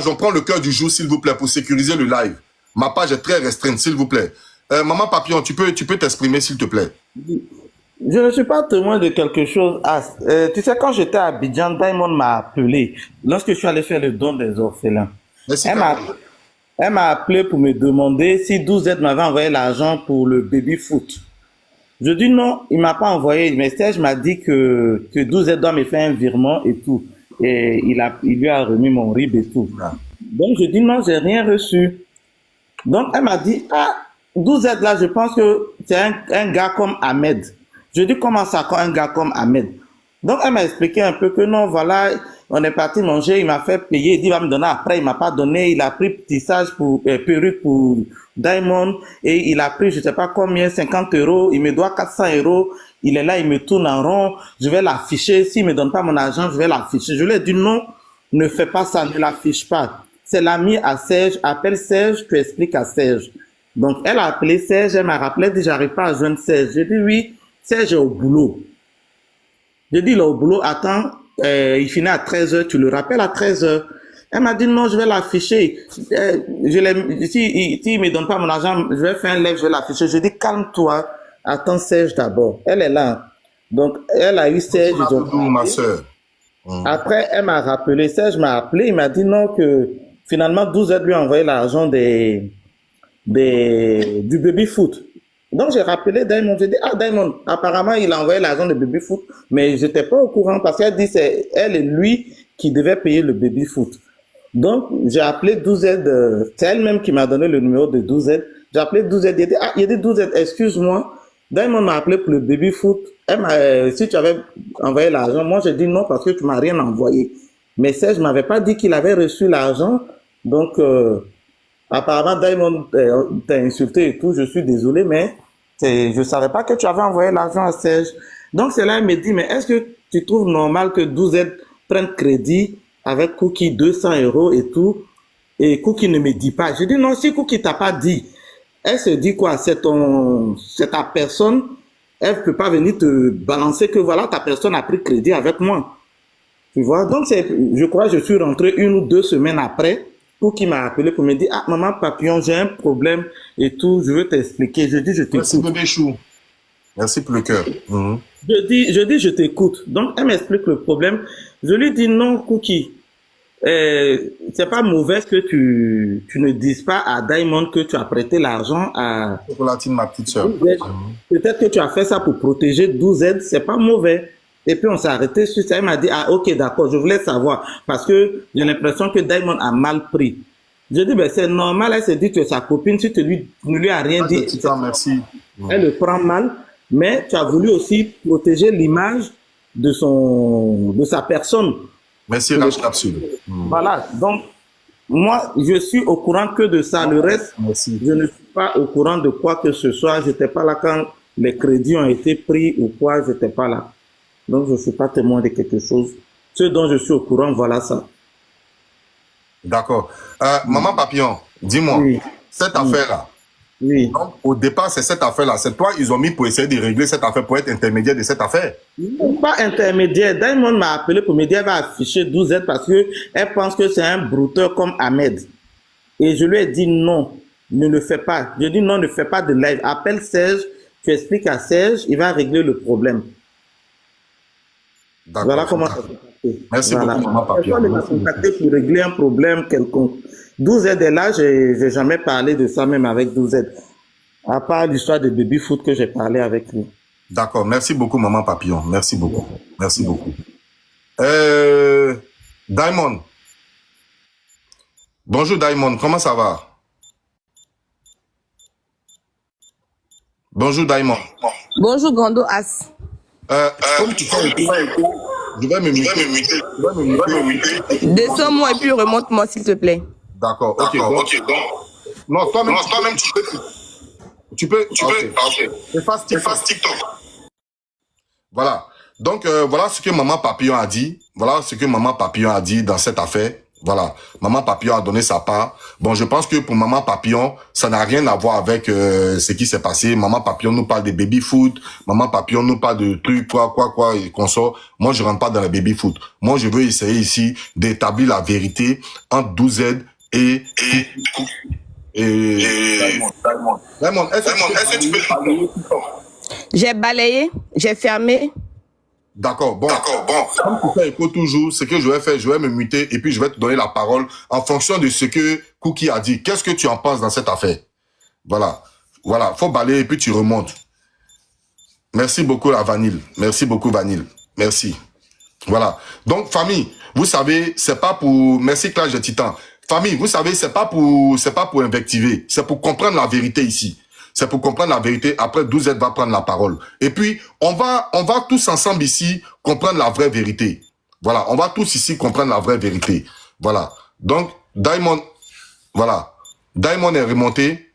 on prend le cœur du jour, s'il vous plaît, pour sécuriser le live. Ma page est très restreinte, s'il vous plaît. Maman Papillon, tu peux t'exprimer, s'il te plaît. Je ne suis pas témoin de quelque chose. Tu sais, quand j'étais à Abidjan, Diamond m'a appelé lorsque je suis allé faire le don des orphelins. Merci. Elle m'a appelé pour me demander si 12Z m'avait envoyé l'argent pour le baby foot. Je dis non, il m'a pas envoyé. Mais Serge m'a dit que 12Z doit me faire un virement et tout. Et il lui a remis mon RIB et tout. Donc je dis non, j'ai rien reçu. Donc elle m'a dit, 12Z là, je pense que c'est un gars comme Ahmed. Je dis comment ça, un gars comme Ahmed. Donc elle m'a expliqué un peu que non, voilà, on est parti manger, il m'a fait payer, il dit il va me donner après, il m'a pas donné, il a pris tissage pour perruque pour Diamond et il a pris je sais pas combien, 50 €, il me doit 400 €, il est là, il me tourne en rond, je vais l'afficher, s'il me donne pas mon argent, je vais l'afficher. Je lui ai dit non, ne fais pas ça, ne l'affiche pas. C'est l'ami à Serge, appelle Serge, tu expliques à Serge. Donc elle a appelé Serge, elle m'a rappelé, elle dit j'arrive pas à joindre Serge. J'ai dit oui, Serge est au boulot. J'ai dit, il est au boulot, attends, il finit à 13h, tu le rappelles à 13h. Elle m'a dit, non, je vais l'afficher. Si il me donne pas mon argent, je vais faire un live, je vais l'afficher. Je dis, calme-toi, attends Serge d'abord. Elle est là. Donc, elle a eu Serge. Ma soeur. Après, elle m'a rappelé, Serge m'a appelé, il m'a dit non, que finalement, 12h lui a envoyé l'argent du baby foot. Donc, j'ai rappelé Diamond. J'ai dit, Diamond, apparemment, il a envoyé l'argent de baby foot, mais j'étais pas au courant parce qu'elle dit c'est elle et lui qui devaient payer le baby foot. Donc, j'ai appelé 12Z, c'est elle-même qui m'a donné le numéro de 12Z. J'ai appelé 12Z, il a dit 12Z, excuse-moi, Diamond m'a appelé pour le baby foot. Elle m'a, si tu avais envoyé l'argent, moi j'ai dit non parce que tu m'as rien envoyé. Mais Serge m'avait pas dit qu'il avait reçu l'argent, donc apparemment Diamond t'a insulté et tout, je suis désolé, mais je savais pas que tu avais envoyé l'argent à Serge. Donc c'est là, elle me dit, mais est-ce que tu trouves normal que 12Z prenne crédit avec Cookie 200 € et tout, et Cookie ne me dit pas. Je dis non, si Cookie t'a pas dit, elle se dit quoi? C'est ta personne, elle peut pas venir te balancer que voilà, ta personne a pris crédit avec moi. Tu vois? Donc je crois que je suis rentré 1 ou 2 semaines après, Cookie m'a appelé pour me dire, maman Papillon, j'ai un problème et tout, je veux t'expliquer. Je dis, je t'écoute. Merci bébé chou. Merci pour le cœur. Je dis, je t'écoute. Donc, elle m'explique le problème. Je lui dis, non, Cookie, c'est pas mauvais que tu ne dises pas à Diamond que tu as prêté l'argent à... Chocolatine, ma petite soeur. Peut-être que tu as fait ça pour protéger 12Z, c'est pas mauvais. Et puis, on s'est arrêté sur ça. Elle m'a dit, ok, d'accord, je voulais savoir. Parce que j'ai l'impression que Diamond a mal pris. Je dis, ben, c'est normal. Elle s'est dit que sa copine, si tu ne lui as rien dit, merci. Elle le prend mal. Mais tu as voulu aussi protéger l'image de sa personne. Merci, Rach Capsule. Voilà. Donc, moi, je suis au courant que de ça. Le reste, je ne suis pas au courant de quoi que ce soit. Je n'étais pas là quand les crédits ont été pris ou quoi. Je n'étais pas là. Donc, je ne suis pas témoin de quelque chose. Ce dont je suis au courant, voilà ça. D'accord. Maman Papillon, dis-moi, cette affaire-là, oui. Donc, au départ, c'est cette affaire-là. C'est toi, ils ont mis pour essayer de régler cette affaire, pour être intermédiaire de cette affaire. Pas intermédiaire. Diamond m'a appelé pour me dire qu'elle va afficher 12Z parce qu'elle pense que c'est un brouteur comme Ahmed. Et je lui ai dit non, ne le fais pas. Je dis non, ne fais pas de live. Appelle Serge, tu expliques à Serge, il va régler le problème. Voilà comment ça s'est passé. Merci beaucoup, maman Papillon. Personne ne m'a contacté pour régler un problème quelconque. 12Z est là, j'ai jamais parlé de ça même avec 12Z. À part l'histoire de baby foot que j'ai parlé avec lui. D'accord, merci beaucoup maman Papillon. Merci beaucoup. Merci beaucoup. Diamond. Bonjour Diamond, comment ça va? Bonjour Diamond. Bonjour Grando As. Comme tu fais je vais me muter. Descends-moi et puis remonte-moi s'il te plaît. D'accord, ok. Non, toi-même, tu peux. Efface TikTok. Voilà. Donc, voilà ce que maman Papillon a dit. Voilà ce que maman Papillon a dit dans cette affaire. Voilà. Maman Papillon a donné sa part. Bon, je pense que pour Maman Papillon, ça n'a rien à voir avec ce qui s'est passé. Maman Papillon nous parle de baby foot. Maman Papillon nous parle de trucs, quoi, et qu'on sort. Moi, je rentre pas dans le baby foot. Moi, je veux essayer ici d'établir la vérité entre 12Z et Diamond, est-ce que tu peux parler? J'ai balayé, j'ai fermé. D'accord, bon. Comme tu fais écho toujours, ce que je vais faire, je vais me muter et puis je vais te donner la parole en fonction de ce que Cookie a dit. Qu'est-ce que tu en penses dans cette affaire? Voilà, faut balayer et puis tu remontes. Merci beaucoup la Vanille. Merci beaucoup Vanille. Merci. Voilà. Donc famille, vous savez, c'est pas pour... Merci Clash de Titan. Famille, vous savez, c'est pas pour invectiver, c'est pour comprendre la vérité ici. C'est pour comprendre la vérité. Après, 12Z va prendre la parole. Et puis, on va tous ensemble ici comprendre la vraie vérité. Voilà. On va tous ici comprendre la vraie vérité. Voilà. Donc, Diamond, voilà. Diamond est remonté.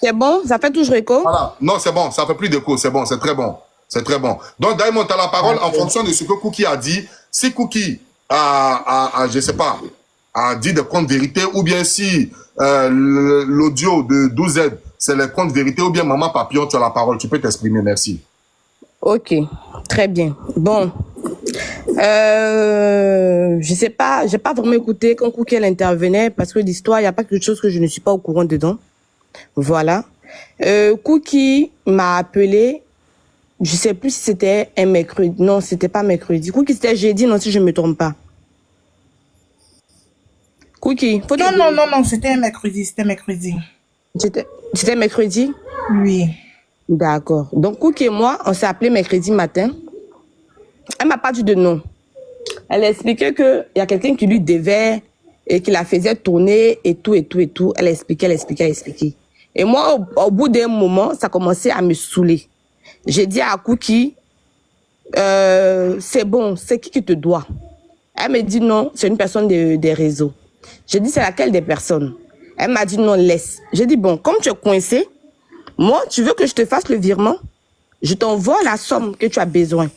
C'est bon? Ça fait toujours écho? Voilà. Non, c'est bon. Ça fait plus d'écho. C'est bon. C'est très bon. C'est très bon. Donc, Diamond, tu as la parole en fonction de ce que Cookie a dit. Si Cookie je sais pas, a dit des comptes vérité ou bien si l'audio de 12Z, c'est les comptes vérité ou bien Maman Papillon, tu as la parole, tu peux t'exprimer, merci. Ok, très bien. Bon, je sais pas, j'ai pas vraiment écouté quand Cookie elle intervenait parce que l'histoire, il n'y a pas quelque chose que je ne suis pas au courant dedans. Voilà. Cookie m'a appelé, je sais plus si c'était un mercredi, non, c'était pas mercredi. Cookie, c'était jeudi, non, si je me trompe pas. Cookie. Non, c'était mercredi, C'était mercredi? Oui. D'accord. Donc, Cookie et moi, on s'est appelé mercredi matin. Elle m'a pas dit de non. Elle a expliqué qu'il y a quelqu'un qui lui devait et qui la faisait tourner et tout. Elle a expliqué. Et moi, au bout d'un moment, ça commençait à me saouler. J'ai dit à Cookie, c'est bon, c'est qui te doit? Elle me dit non, c'est une personne des réseaux. J'ai dit, c'est laquelle des personnes? Elle m'a dit non, laisse. J'ai dit, bon, comme tu es coincé, moi, tu veux que je te fasse le virement? Je t'envoie la somme que tu as besoin.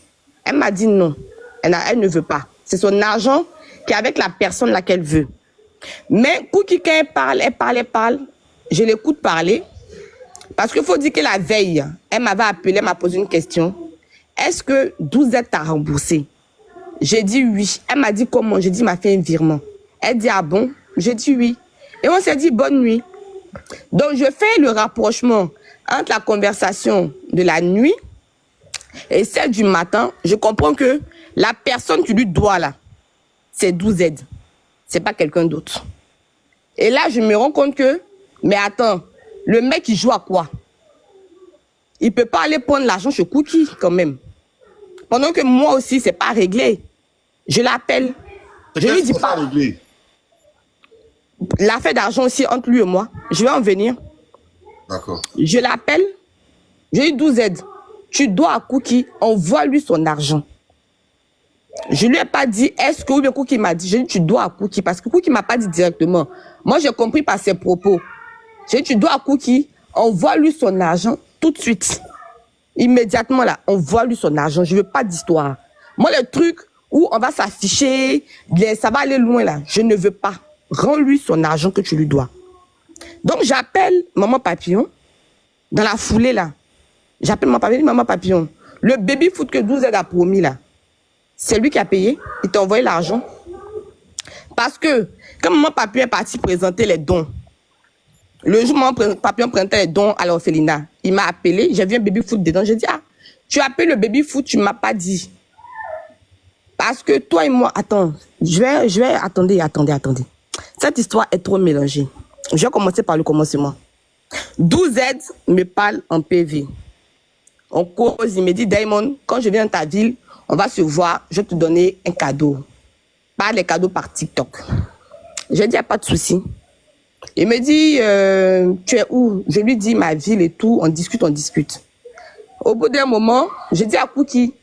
Elle m'a dit non. Elle ne veut pas. C'est son argent qui est avec la personne laquelle veut. Mais Cookie, quand elle parle, je l'écoute parler. Parce qu'il faut dire que la veille, elle m'avait appelé, elle m'a posé une question. Est-ce que 12Z t'a remboursé? J'ai dit oui. Elle m'a dit comment? J'ai dit, m'a fait un virement. Elle dit, ah bon? J'ai dit oui. Et on s'est dit bonne nuit. Donc, je fais le rapprochement entre la conversation de la nuit et celle du matin. Je comprends que la personne qui lui doit là, c'est 12Z. C'est pas quelqu'un d'autre. Et là, je me rends compte que, mais attends, le mec, il joue à quoi? Il peut pas aller prendre l'argent chez Cookie, quand même. Pendant que moi aussi, c'est pas réglé. Je l'appelle. Je lui dis pas. L'affaire d'argent aussi entre lui et moi. Je vais en venir. D'accord. Je l'appelle. Je lui dis 12Z. Tu dois à Cookie, envoie-lui son argent. Je lui ai pas dit, est-ce que, ou bien Cookie m'a dit, je lui ai dit, tu dois à Cookie, parce que Cookie m'a pas dit directement. Moi, j'ai compris par ses propos. J'ai dit, tu dois à Cookie, envoie-lui son argent tout de suite. Immédiatement, là, envoie-lui son argent. Je veux pas d'histoire. Moi, le truc où on va s'afficher, ça va aller loin, là. Je ne veux pas. Rends-lui son argent que tu lui dois. Donc, j'appelle Maman Papillon, dans la foulée, là. J'appelle Maman Papillon. Le baby foot que 12Z a promis, là, c'est lui qui a payé. Il t'a envoyé l'argent. Parce que, quand Maman Papillon est parti présenter les dons, le jour où Maman Papillon présentait les dons à l'orphelinat, il m'a appelé, j'ai vu un baby foot dedans. J'ai dit, ah, tu as appelé le baby foot, tu m'as pas dit. Parce que toi et moi, attends, attendez. Cette histoire est trop mélangée. Je vais commencer par le commencement. 12Z me parle en PV. On cause, il me dit, Diamond, quand je viens dans ta ville, on va se voir, je vais te donner un cadeau. Pas les cadeaux par TikTok. Je dis, il n'y a pas de souci. Il me dit, tu es où? Je lui dis ma ville et tout, on discute. Au bout d'un moment, je dis à Cookie,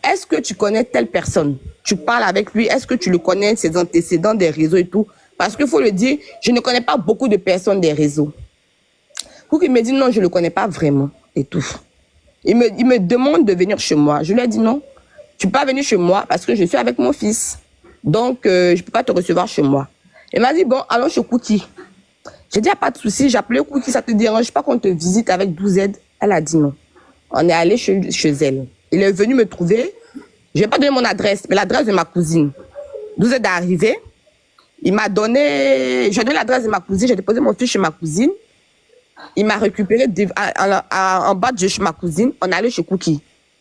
est-ce que tu connais telle personne? Tu parles avec lui, est-ce que tu le connais, ses antécédents des réseaux et tout? Parce qu'il faut le dire, je ne connais pas beaucoup de personnes des réseaux. Cookie me dit, non, je ne le connais pas vraiment et tout. Il me demande de venir chez moi. Je lui ai dit non. tu peux pas venir chez moi parce que je suis avec mon fils. Donc, je peux pas te recevoir chez moi. Elle m'a dit, bon, allons chez Cookie. J'ai dit, pas de souci, j'ai appelé Cookie, ça te dérange pas qu'on te visite avec 12 aides? Elle a dit non. On est allé chez elle. Il est venu me trouver. Je vais pas donner mon adresse, mais l'adresse de ma cousine. 12 aides est arrivé. Il m'a donné, j'ai donné l'adresse de ma cousine, j'ai déposé mon fils chez ma cousine. Il m'a récupéré en bas de chez ma cousine. On est allé chez Cookie.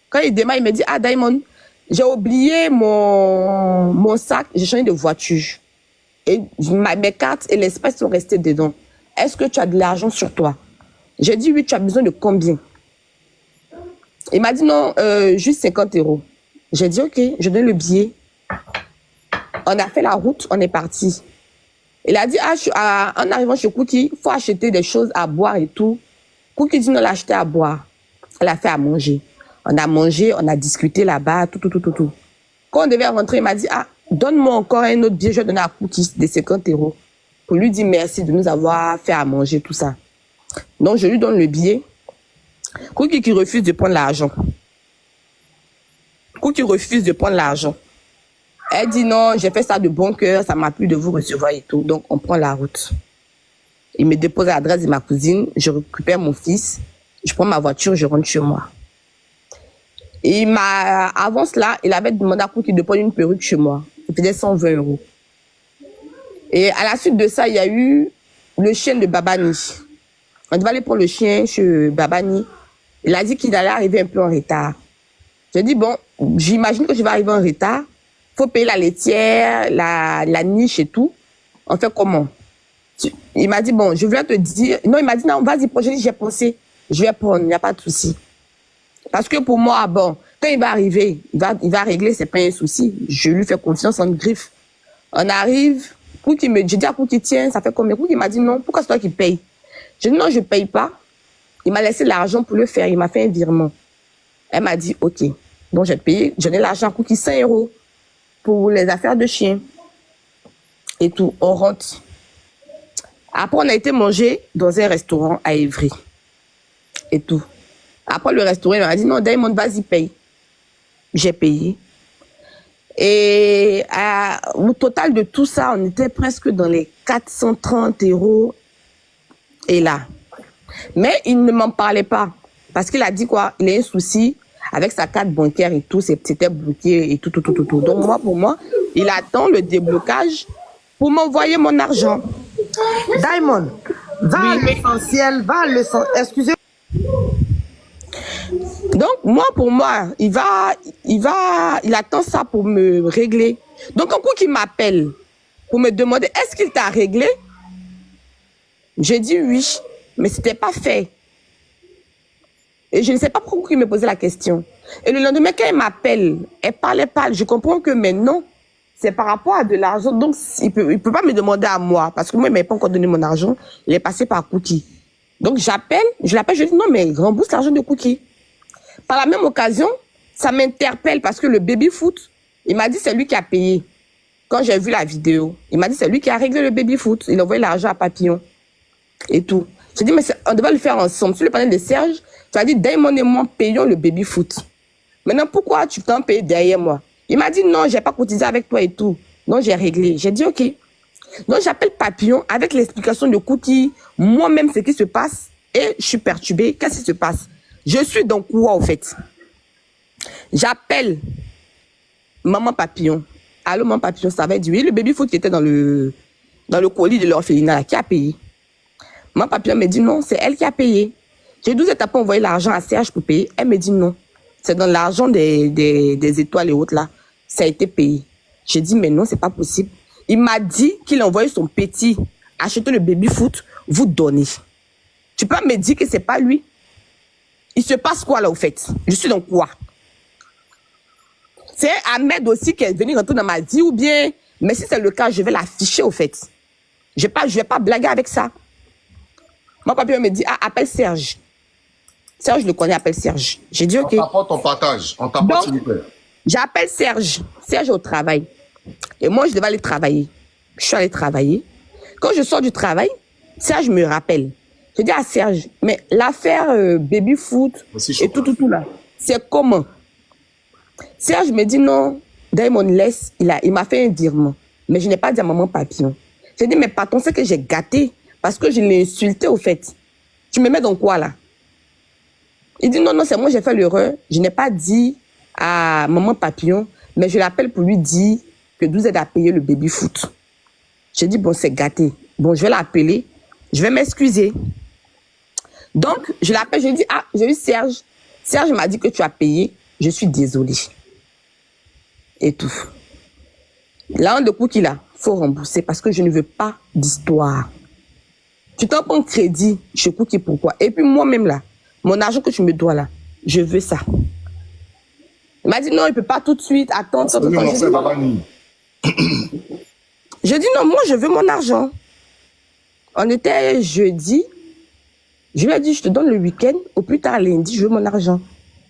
Quand il démarre, il me dit, ah, Diamond, j'ai oublié mon sac, j'ai changé de voiture. Et mes cartes et l'espèce sont restées dedans. Est-ce que tu as de l'argent sur toi? J'ai dit, oui, tu as besoin de combien? Il m'a dit, non, juste 50 €. J'ai dit, ok, je donne le billet. On a fait la route, on est parti. Il a dit, en arrivant chez Cookie, il faut acheter des choses à boire et tout. Cookie dit, non, l'acheter à boire. Elle a fait à manger. On a mangé, on a discuté là-bas, tout. Quand on devait rentrer, il m'a dit, ah, donne-moi encore un autre billet, je vais donner à Cookie de 50 € pour lui dire merci de nous avoir fait à manger, tout ça. Donc, je lui donne le billet. Cookie qui refuse de prendre l'argent. Cookie refuse de prendre l'argent. Elle dit non, j'ai fait ça de bon cœur, ça m'a plu de vous recevoir et tout. Donc, on prend la route. Il me dépose à l'adresse de ma cousine, je récupère mon fils, je prends ma voiture, je rentre chez moi. Et avant cela, il avait demandé à Cookie de prendre une perruque chez moi. Il faisait 120 €. Et à la suite de ça, il y a eu le chien de Babani. On devait aller prendre le chien chez Babani. Il a dit qu'il allait arriver un peu en retard. J'ai dit, bon, j'imagine que je vais arriver en retard. Faut payer la laitière, la niche et tout. On fait comment? Il m'a dit, bon, je voulais te dire... Non, il m'a dit, non, vas-y, j'ai dit, j'ai pensé. Je vais prendre, il n'y a pas de souci. Parce que pour moi, bon, quand il va arriver, il va régler, c'est pas un souci. Je lui fais confiance en griffe. On arrive, j'ai dit à Cookie, tiens, ça fait combien? Cookie m'a dit, non, pourquoi c'est toi qui payes? J'ai dit, non, je paye pas. Il m'a laissé l'argent pour le faire, il m'a fait un virement. Elle m'a dit, ok. Donc, j'ai payé, j'ai donné l'argent à Cookie, 5 € pour les affaires de chien. Et tout, on rentre. Après, on a été manger dans un restaurant à Évry. Et tout. Après, le restaurant, il m'a dit, non, Diamond, vas-y, paye. J'ai payé. Et au total de tout ça, on était presque dans les 430 €. Et là. Mais il ne m'en parlait pas. Parce qu'il a dit quoi? Il a un souci avec sa carte bancaire et tout. C'était bloqué et tout. Donc, pour moi, il attend le déblocage pour m'envoyer mon argent. Diamond, va à l'essentiel, excusez. Donc, pour moi, il attend ça pour me régler. Donc, un coup qu'il m'appelle pour me demander, est-ce qu'il t'a réglé? J'ai dit oui, mais c'était pas fait. Et je ne sais pas pourquoi il me posait la question. Et le lendemain, quand il m'appelle, elle parlait pas. Je comprends que maintenant, c'est par rapport à de l'argent. Donc, il peut pas me demander à moi. Parce que moi, il m'a pas encore donné mon argent. Il est passé par Cookie. Donc, je l'appelle, je dis non, mais rembourse l'argent de Cookie. Par la même occasion, ça m'interpelle parce que le baby-foot, il m'a dit c'est lui qui a payé. Quand j'ai vu la vidéo, il m'a dit c'est lui qui a réglé le baby-foot. Il a envoyé l'argent à Papillon. Et tout. J'ai dit, mais on devait le faire ensemble. Sur le panel de Serge, tu as dit, Diamond et moi payons le baby-foot. Maintenant, pourquoi tu t'en payes derrière moi? Il m'a dit, non, j'ai pas cotisé avec toi et tout. Non, j'ai réglé. J'ai dit, ok. Donc, j'appelle Papillon avec l'explication de Cookie, moi-même, ce qui se passe, et je suis perturbée. Qu'est-ce qui se passe? Je suis dans quoi, au fait? J'appelle Maman Papillon. Allô, Maman Papillon, ça va dire, oui, le baby-foot qui était dans le colis de l'orphelinat, qui a payé? Maman Papillon me dit, non, c'est elle qui a payé. J'ai 12 étapes pour envoyer l'argent à Serge pour payer. Elle me dit, non, c'est dans l'argent des étoiles et autres là. Ça a été payé. J'ai dit, mais non, c'est pas possible. Il m'a dit qu'il a envoyé son petit acheter le baby-foot, vous donner. Tu peux me dire que c'est pas lui? Il se passe quoi là au fait? Je suis dans quoi? C'est Ahmed aussi qui est venu rentrer dans ma vie ou bien? Mais si c'est le cas, je vais l'afficher au fait. Je vais pas blaguer avec ça. Mon papier me dit, ah, appelle Serge. Serge le connaît, appelle Serge. J'ai dit, ok. On t'apporte ton partage. On t'apporte, s'il vous plaît. J'appelle Serge. Serge est au travail. Et moi, je devais aller travailler. Je suis allée travailler. Quand je sors du travail, Serge me rappelle. Je dis à Serge, mais l'affaire baby foot et tout là, c'est comment? Serge me dit non, Diamond laisse, il m'a fait un virement. Mais je n'ai pas dit à maman Papillon. J'ai dit, mais patron, c'est que j'ai gâté. Parce que je l'ai insulté au fait. Tu me mets dans quoi là? Il dit non, c'est moi, j'ai fait l'erreur. Je n'ai pas dit à maman Papillon, mais je l'appelle pour lui dire que 12Z a payé le baby foot. J'ai dit, bon, c'est gâté. Bon, je vais l'appeler. Je vais m'excuser. Donc, je l'appelle, je lui dis, ah, j'ai eu Serge. Serge m'a dit que tu as payé. Je suis désolée. Et tout. Là, de coup qu'il a, faut rembourser parce que je ne veux pas d'histoire. Tu t'en prends crédit chez Cookie, pourquoi? Et puis moi-même là, mon argent que tu me dois là, je veux ça. Il m'a dit non, il ne peut pas tout de suite, attends. Je dis non, moi je veux mon argent. On était jeudi, je lui ai dit je te donne le week-end, au plus tard lundi, je veux mon argent.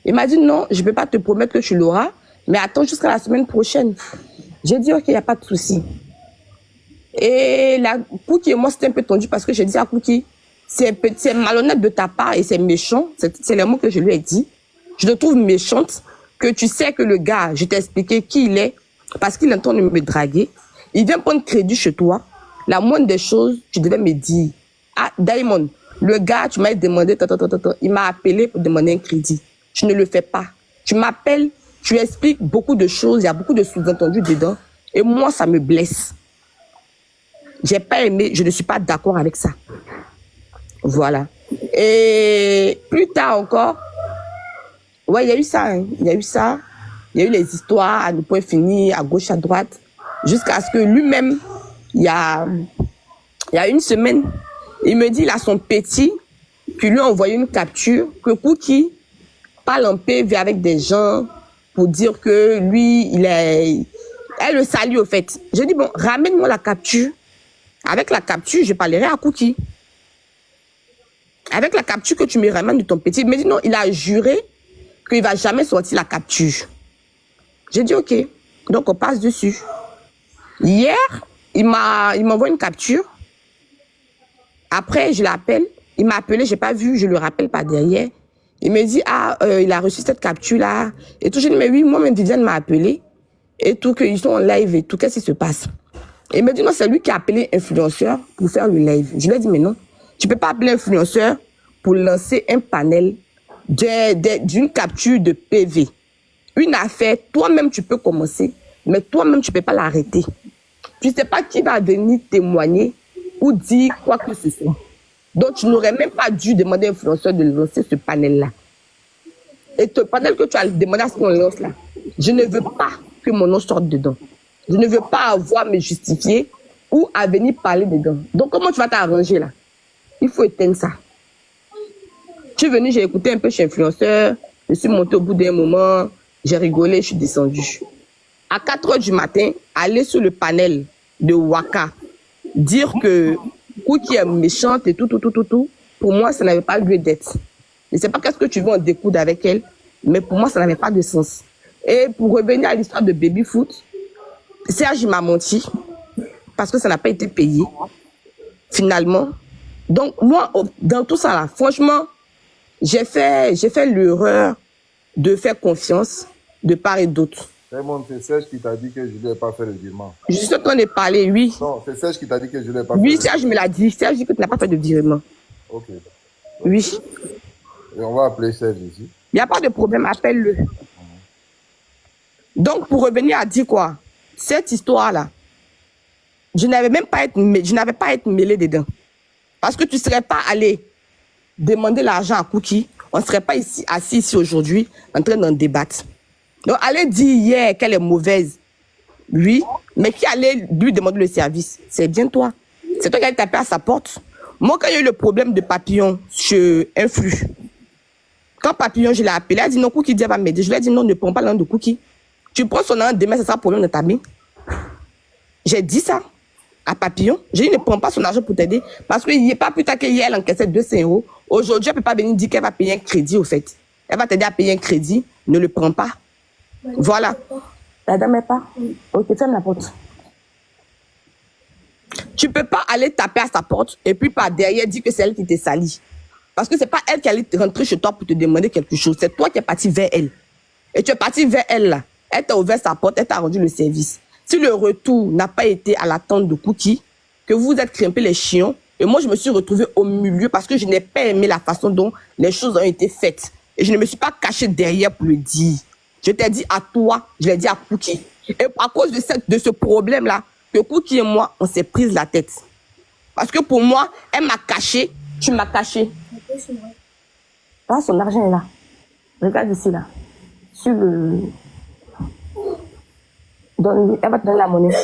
Il m'a dit non, je ne peux pas te promettre que tu l'auras, mais attends jusqu'à la semaine prochaine. J'ai dit ok, il n'y a pas de souci. Et la Cookie et moi, c'était un peu tendu parce que j'ai dit à Cookie, c'est malhonnête de ta part et c'est méchant. C'est les mots que je lui ai dit. Je te trouve méchante que tu sais que le gars, je t'ai expliqué qui il est parce qu'il entend me draguer. Il vient prendre crédit chez toi. La moindre des choses, tu devais me dire. Ah, Diamond, le gars, tu m'as demandé, il m'a appelé pour demander un crédit. Je ne le fais pas. Tu m'appelles, tu expliques beaucoup de choses, il y a beaucoup de sous-entendus dedans. Et moi, ça me blesse. J'ai pas aimé, je ne suis pas d'accord avec ça. Voilà. Et plus tard encore, ouais, il y a eu ça, hein. Il y a eu ça. Il y a eu les histoires à ne point finir, à gauche, à droite, jusqu'à ce que lui-même, il y a une semaine, il me dit, il a son petit, puis lui a envoyé une capture, que Cookie parle en PV avec des gens pour dire que lui, elle le salue au fait. J'ai dit, bon, ramène-moi la capture. Avec la capture, je parlerai à Cookie. Avec la capture que tu me ramènes de ton petit, il me dit non, il a juré qu'il ne va jamais sortir la capture. J'ai dit ok, donc on passe dessus. Hier, il m'envoie une capture. Après, je l'appelle. Il m'a appelé, je n'ai pas vu, je le rappelle pas derrière. Il me dit, ah, il a reçu cette capture-là. Et tout, je dis, mais oui, moi-même, Viviane m'a appelé. Et tout, qu'ils sont en live et tout, qu'est-ce qui se passe? Et il me dit, non, c'est lui qui a appelé influenceur pour faire le live. Je lui ai dit, mais non, tu peux pas appeler influenceur pour lancer un panel d'une capture de PV. Une affaire, toi-même, tu peux commencer, mais toi-même, tu peux pas l'arrêter. Tu sais pas qui va venir témoigner ou dire quoi que ce soit. Donc, tu n'aurais même pas dû demander à l'influenceur de lancer ce panel-là. Et ce panel que tu as demandé à ce qu'on lance là, je ne veux pas que mon nom sorte dedans. Je ne veux pas avoir à me justifier ou à venir parler dedans. Donc, comment tu vas t'arranger là? Il faut éteindre ça. Je suis venu, j'ai écouté un peu chez influenceur, je suis monté au bout d'un moment, j'ai rigolé, je suis descendu. À 4h du matin, aller sur le panel de Waka, dire que Cookie est méchante et tout, pour moi, ça n'avait pas lieu d'être. Je ne sais pas qu'est-ce que tu veux en découdre avec elle, mais pour moi, ça n'avait pas de sens. Et pour revenir à l'histoire de Baby Foot, Serge m'a menti, parce que ça n'a pas été payé, finalement. Donc, moi, dans tout ça là, franchement, j'ai fait l'erreur de faire confiance de part et d'autre. C'est Serge qui t'a dit que je ne lui ai pas fait le virement. Je suis en train de parler, oui. Non, c'est Serge qui t'a dit que je ne lui ai pas fait Oui, Serge me l'a dit. Serge dit que tu n'as pas fait de virement. Ok. Oui. Et on va appeler Serge ici. Il n'y a pas de problème, appelle-le. Donc, pour revenir à dire quoi, cette histoire-là, je n'avais pas à être mêlé dedans. Parce que tu ne serais pas allé demander l'argent à Cookie, on ne serait pas assis ici aujourd'hui en train d'en débattre. Donc, aller dire hier qu'elle est mauvaise, oui, mais qui allait lui demander le service? C'est bien toi. C'est toi qui allais taper à sa porte. Moi, quand il y a eu le problème de Papillon sur Influx, quand Papillon, je l'ai appelé, elle a dit non, Cookie dit elle va m'aider. Je lui ai dit non, ne prends pas l'un de Cookie. Tu prends son nom demain, ça sera problème de ta main. J'ai dit ça à Papillon. J'ai dit ne prends pas son argent pour t'aider. Parce qu'il n'y a pas plus tard qu'hier, elle encaissait 200 €. Aujourd'hui, elle ne peut pas venir dire qu'elle va payer un crédit, au fait. Elle va t'aider à payer un crédit. Ne le prends pas. Voilà. La dame est pas? Ok, ferme la porte. Tu peux pas aller taper à sa porte et puis par derrière dire que c'est elle qui t'est sali. Parce que c'est pas elle qui allait rentrer chez toi pour te demander quelque chose. C'est toi qui es parti vers elle. Et tu es parti vers elle là. Elle t'a ouvert sa porte, elle t'a rendu le service. Si le retour n'a pas été à l'attente de Cookie, que vous êtes grimpés les chiens, et moi je me suis retrouvée au milieu parce que je n'ai pas aimé la façon dont les choses ont été faites. Et je ne me suis pas cachée derrière pour le dire. Je t'ai dit à toi, je l'ai dit à Cookie. Et à cause de ce problème-là, que Cookie et moi, on s'est prise la tête. Parce que pour moi, elle m'a caché, tu m'as caché. Ah, son argent est là. Regarde ici, là. Sur le... Elle va te donner la monnaie.